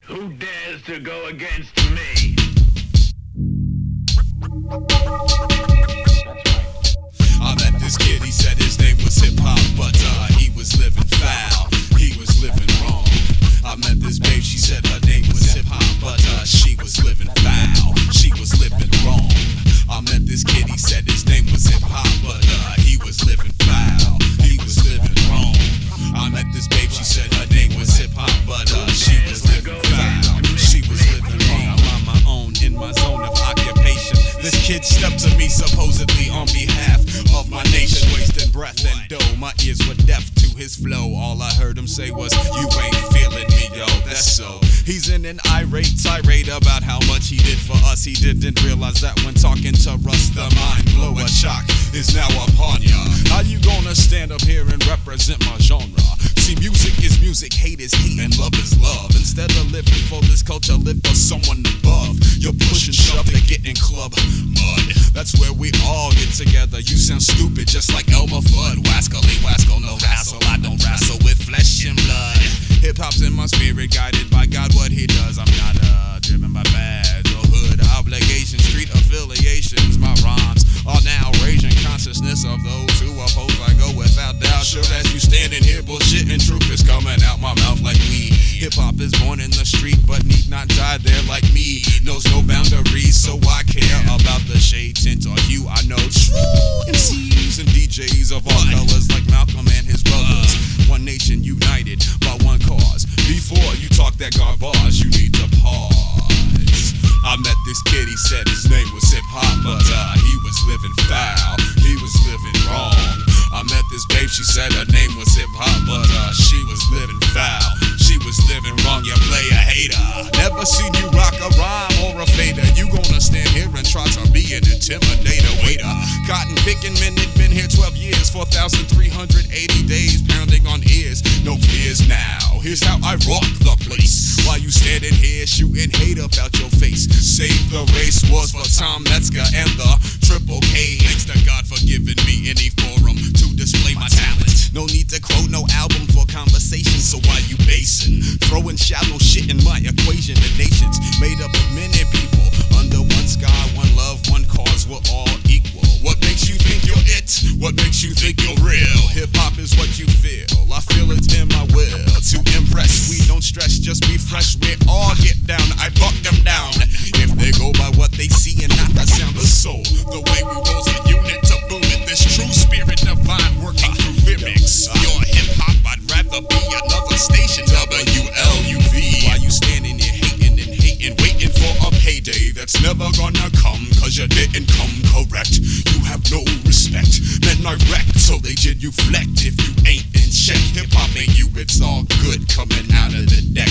Who dares to go against me? I met this kid, he said his name was hip hop, but he was living foul, he was living wrong. I met this babe, she said her name was hip hop, but she was living foul, she was living wrong. I met this kid, he said his name was hip hop, but he was living foul, he was living wrong. I met this babe, she said her name was hip hop, but she was living foul, she was living wrong. I'm on my own, in my zone of occupation. This kid stepped to me supposedly on behalf of my nation, wasting breath and dough. My ears were deaf to his flow. All I heard him say was, "You ain't feeling me, yo." That's so. He's in an irate tirade about how much he did for us. He didn't realize that when talking to Russ, the mind blower shock is now upon ya. How you gonna stand up here and represent my genre? See, music is music, hate is hate, and love is love. Instead of living for this culture, live for someone above. You're pushing, shove to get in club mud. That's where we all get together. You sound stupid, just like Elmer Fudd. Wascally, wascal, no hassle. I don't wrestle with flesh and blood. Hip hop's in my spirit, guided by God. What he does, I'm not driven by badge or hood obligations, street affiliations. My rhymes are now raging consciousness of those who oppose. I go without doubt. Sure as you standing here, bullshit and truth is coming out my mouth like weed. Hip hop is born in the street, but need not die there like me. Knows no boundaries, so I care about the shade, tint, or hue. I know true MCs and DJs of all colors, like Malcolm and his brothers. One nation united by one cause. Before you talk that garbage, you need to pause. I met this kid, he said his name was hip hop, but he was living foul, he was living wrong. I met this babe, she said her name was hip hop, but she was living foul, she was living wrong. You play a hater, never seen you rock a rhyme or a fader. You gonna stand here and try to be an intimidator. Waiter, cotton picking minute, been here 12 years, 4,380 days, pounding on ears, no fears now. Here's how I rock the place. While you standing here shooting hate about your face. Save the race was for Tom Metzger and the Triple K. Thanks to God for giving me any forum to display my talent. No need to quote no album for conversation, so why you basing? Throwing shallow shit in my equation. The nation's made up of many people under one sky, one love, one cause, we're all equal. What makes you think you're it? What makes you think you're real? Hip-hop is what you feel, I feel it in my will. To impress, we don't stress, just be fresh. We all get down, I buck them down. If they go by what they see and not the sound of soul, the way we roll a unit to boom it, this true spirit divine working through lyrics. You're hip-hop, I'd rather be another station, WLUV. Why you standing here hating and hating, waiting for a payday that's never gonna come, cause you didn't come correct. You have no respect, men are wrecked, so they genuflect if you ain't in check. Hip-hop ain't you, it's all good coming out of the deck.